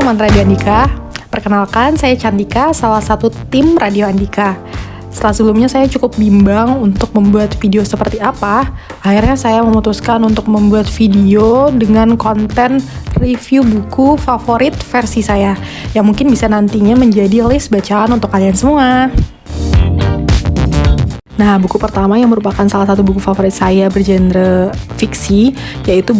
teman Radio Andika. Perkenalkan, saya Cantika, salah satu tim Radio Andika. Setelah sebelumnya saya cukup bimbang untuk membuat video seperti apa, akhirnya saya memutuskan untuk membuat video dengan konten review buku favorit versi saya, yang mungkin bisa nantinya menjadi list bacaan untuk kalian semua. Nah, buku pertama yang merupakan salah satu buku favorit saya bergenre fiksi, yaitu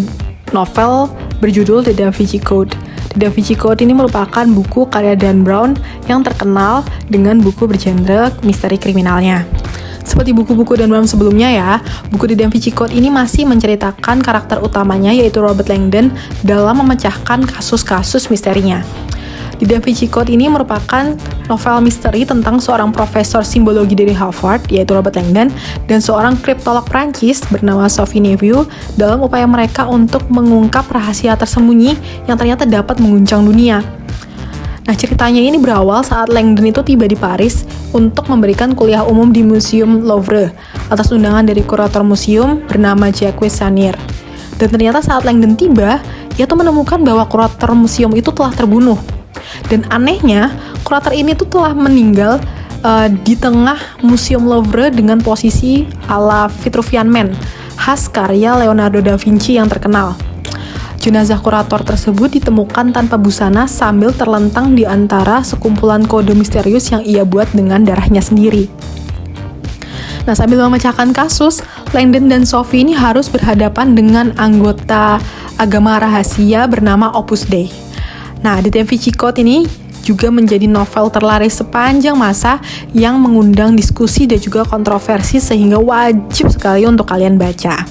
novel berjudul The Da Vinci Code. The Da Vinci Code ini merupakan buku karya Dan Brown yang terkenal dengan buku bergenre misteri kriminalnya. Seperti buku-buku Dan Brown sebelumnya ya, buku The Da Vinci Code ini masih menceritakan karakter utamanya yaitu Robert Langdon dalam memecahkan kasus-kasus misterinya. The Da Vinci Code ini merupakan novel misteri tentang seorang profesor simbologi dari Harvard, yaitu Robert Langdon, dan seorang kriptolog Prancis bernama Sophie Neveu dalam upaya mereka untuk mengungkap rahasia tersembunyi yang ternyata dapat mengguncang dunia. Nah, ceritanya ini berawal saat Langdon itu tiba di Paris untuk memberikan kuliah umum di Museum Louvre atas undangan dari kurator museum bernama Jacques Chenier. Dan ternyata saat Langdon tiba, ia tuh menemukan bahwa kurator museum itu telah terbunuh. Dan anehnya, kurator ini tuh telah meninggal di tengah Museum Louvre dengan posisi ala Vitruvian Man, khas karya Leonardo da Vinci yang terkenal. Jenazah kurator tersebut ditemukan tanpa busana sambil terlentang di antara sekumpulan kode misterius yang ia buat dengan darahnya sendiri. Nah, sambil memecahkan kasus, Langdon dan Sophie ini harus berhadapan dengan anggota agama rahasia bernama Opus Dei. Nah, The Da Vinci Code ini juga menjadi novel terlaris sepanjang masa yang mengundang diskusi dan juga kontroversi sehingga wajib sekali untuk kalian baca.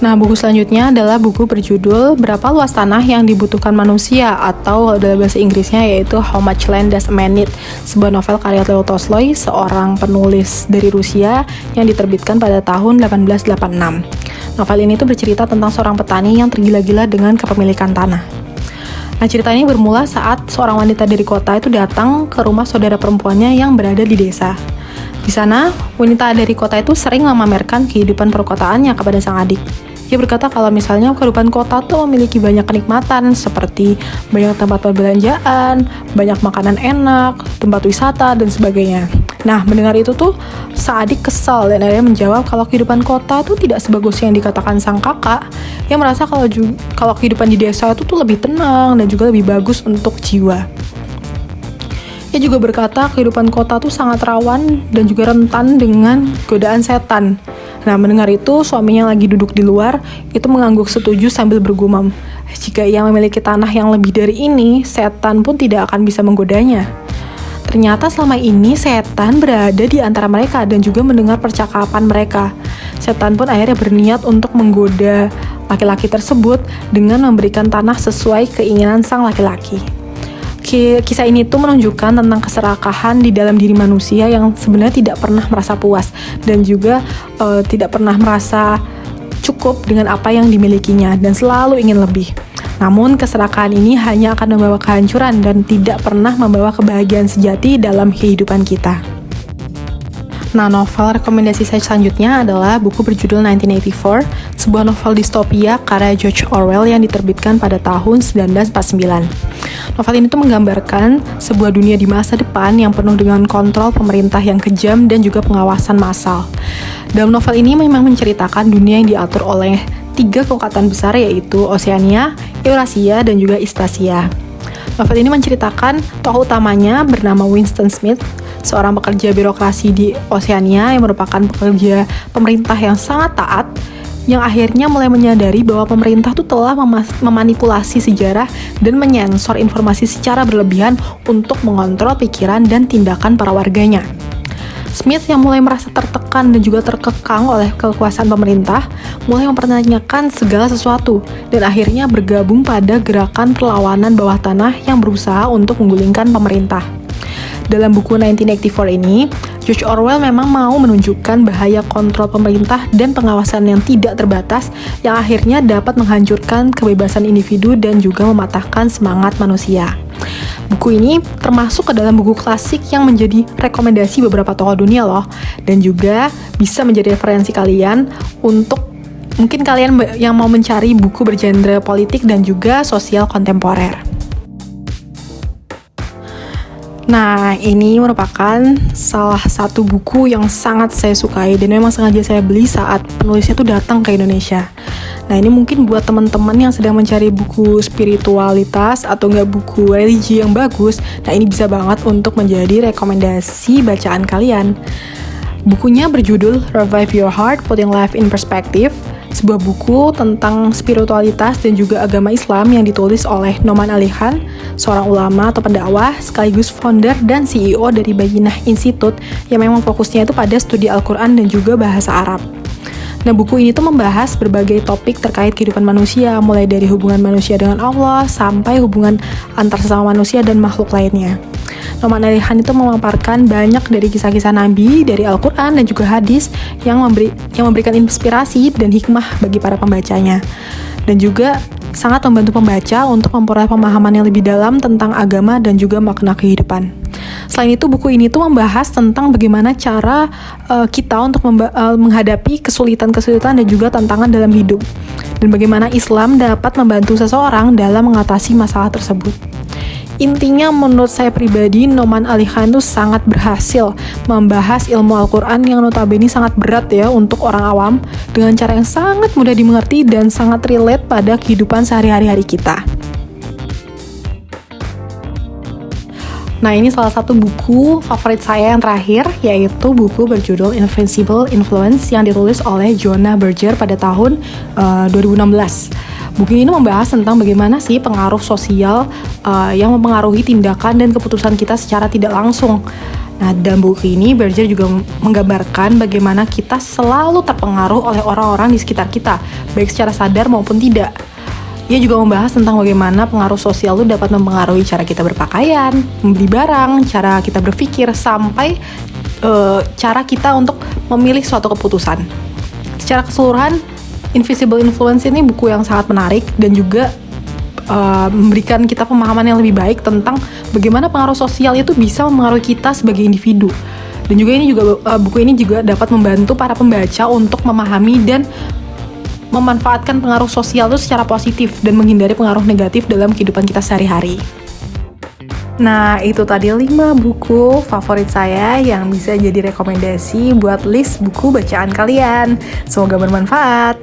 Nah, buku selanjutnya adalah buku berjudul Berapa Luas Tanah yang Dibutuhkan Manusia, atau dalam bahasa Inggrisnya yaitu How Much Land Does a Man Need, sebuah novel karya Leo Tolstoy, seorang penulis dari Rusia yang diterbitkan pada tahun 1886. Novel ini tuh bercerita tentang seorang petani yang tergila-gila dengan kepemilikan tanah. Nah, cerita ini bermula saat seorang wanita dari kota itu datang ke rumah saudara perempuannya yang berada di desa. Di sana, wanita dari kota itu sering memamerkan kehidupan perkotaannya kepada sang adik. Ia berkata kalau misalnya kehidupan kota tuh memiliki banyak kenikmatan seperti banyak tempat perbelanjaan, banyak makanan enak, tempat wisata, dan sebagainya. Nah, mendengar itu tuh, sang adik kesal dan akhirnya menjawab kalau kehidupan kota tuh tidak sebagus yang dikatakan sang kakak, yang merasa kalau kehidupan di desa itu tuh lebih tenang dan juga lebih bagus untuk jiwa. Ia juga berkata kehidupan kota tuh sangat rawan dan juga rentan dengan godaan setan. Nah, mendengar itu, suaminya yang lagi duduk di luar itu mengangguk setuju sambil bergumam, jika ia memiliki tanah yang lebih dari ini, setan pun tidak akan bisa menggodanya. Ternyata selama ini setan berada di antara mereka dan juga mendengar percakapan mereka. Setan pun akhirnya berniat untuk menggoda laki-laki tersebut dengan memberikan tanah sesuai keinginan sang laki-laki. Kisah ini tuh menunjukkan tentang keserakahan di dalam diri manusia yang sebenarnya tidak pernah merasa puas dan juga tidak pernah merasa cukup dengan apa yang dimilikinya dan selalu ingin lebih. Namun keserakahan ini hanya akan membawa kehancuran dan tidak pernah membawa kebahagiaan sejati dalam kehidupan kita. Nah, novel rekomendasi saya selanjutnya adalah buku berjudul 1984, sebuah novel distopia karya George Orwell yang diterbitkan pada tahun 1949. Novel ini tuh menggambarkan sebuah dunia di masa depan yang penuh dengan kontrol pemerintah yang kejam dan juga pengawasan massal. Dalam novel ini memang menceritakan dunia yang diatur oleh 3 kekuatan besar, yaitu Oceania, Eurasia, dan juga Eastasia. Novel ini menceritakan tokoh utamanya bernama Winston Smith, seorang pekerja birokrasi di Oceania yang merupakan pekerja pemerintah yang sangat taat, yang akhirnya mulai menyadari bahwa pemerintah itu telah memanipulasi sejarah dan menyensor informasi secara berlebihan untuk mengontrol pikiran dan tindakan para warganya. Smith yang mulai merasa tertekan dan juga terkekang oleh kekuasaan pemerintah, mulai mempertanyakan segala sesuatu dan akhirnya bergabung pada gerakan perlawanan bawah tanah yang berusaha untuk menggulingkan pemerintah. Dalam buku 1984 ini, George Orwell memang mau menunjukkan bahaya kontrol pemerintah dan pengawasan yang tidak terbatas yang akhirnya dapat menghancurkan kebebasan individu dan juga mematahkan semangat manusia. Buku ini termasuk ke dalam buku klasik yang menjadi rekomendasi beberapa tokoh dunia loh, dan juga bisa menjadi referensi kalian untuk mungkin kalian yang mau mencari buku bergenre politik dan juga sosial kontemporer. Nah, ini merupakan salah satu buku yang sangat saya sukai dan memang sengaja saya beli saat penulisnya tuh datang ke Indonesia. Nah, ini mungkin buat teman-teman yang sedang mencari buku spiritualitas atau nggak buku religi yang bagus, nah ini bisa banget untuk menjadi rekomendasi bacaan kalian. Bukunya berjudul Revive Your Heart, Putting Life in Perspective, sebuah buku tentang spiritualitas dan juga agama Islam yang ditulis oleh Nouman Ali Khan, seorang ulama atau pendakwah sekaligus founder dan CEO dari Bayinah Institute yang memang fokusnya itu pada studi Al-Quran dan juga bahasa Arab. Nah, buku ini tuh membahas berbagai topik terkait kehidupan manusia, mulai dari hubungan manusia dengan Allah sampai hubungan antar sesama manusia dan makhluk lainnya. Nouman Ali Khan itu memaparkan banyak dari kisah-kisah Nabi dari Al-Quran dan juga hadis yang memberikan inspirasi dan hikmah bagi para pembacanya. Dan juga sangat membantu pembaca untuk memperoleh pemahaman yang lebih dalam tentang agama dan juga makna kehidupan. Selain itu, buku ini tuh membahas tentang bagaimana cara kita untuk menghadapi kesulitan-kesulitan dan juga tantangan dalam hidup. Dan bagaimana Islam dapat membantu seseorang dalam mengatasi masalah tersebut. Intinya menurut saya pribadi, Nouman Ali Khan itu sangat berhasil membahas ilmu Al-Quran yang notabene sangat berat ya untuk orang awam dengan cara yang sangat mudah dimengerti dan sangat relate pada kehidupan sehari-hari kita. Nah, ini salah satu buku favorit saya yang terakhir, yaitu buku berjudul Invincible Influence yang ditulis oleh Jonah Berger pada tahun 2016. Buku ini membahas tentang bagaimana sih pengaruh sosial yang mempengaruhi tindakan dan keputusan kita secara tidak langsung. Nah, dalam buku ini Berger juga menggambarkan bagaimana kita selalu terpengaruh oleh orang-orang di sekitar kita, baik secara sadar maupun tidak. Ia juga membahas tentang bagaimana pengaruh sosial itu dapat mempengaruhi cara kita berpakaian, membeli barang, cara kita berpikir, sampai cara kita untuk memilih suatu keputusan. Secara keseluruhan, Invisible Influence ini buku yang sangat menarik dan juga memberikan kita pemahaman yang lebih baik tentang bagaimana pengaruh sosial itu bisa mempengaruhi kita sebagai individu. Dan juga buku ini juga dapat membantu para pembaca untuk memahami dan memanfaatkan pengaruh sosial itu secara positif dan menghindari pengaruh negatif dalam kehidupan kita sehari-hari. Nah, itu tadi 5 buku favorit saya yang bisa jadi rekomendasi buat list buku bacaan kalian. Semoga bermanfaat.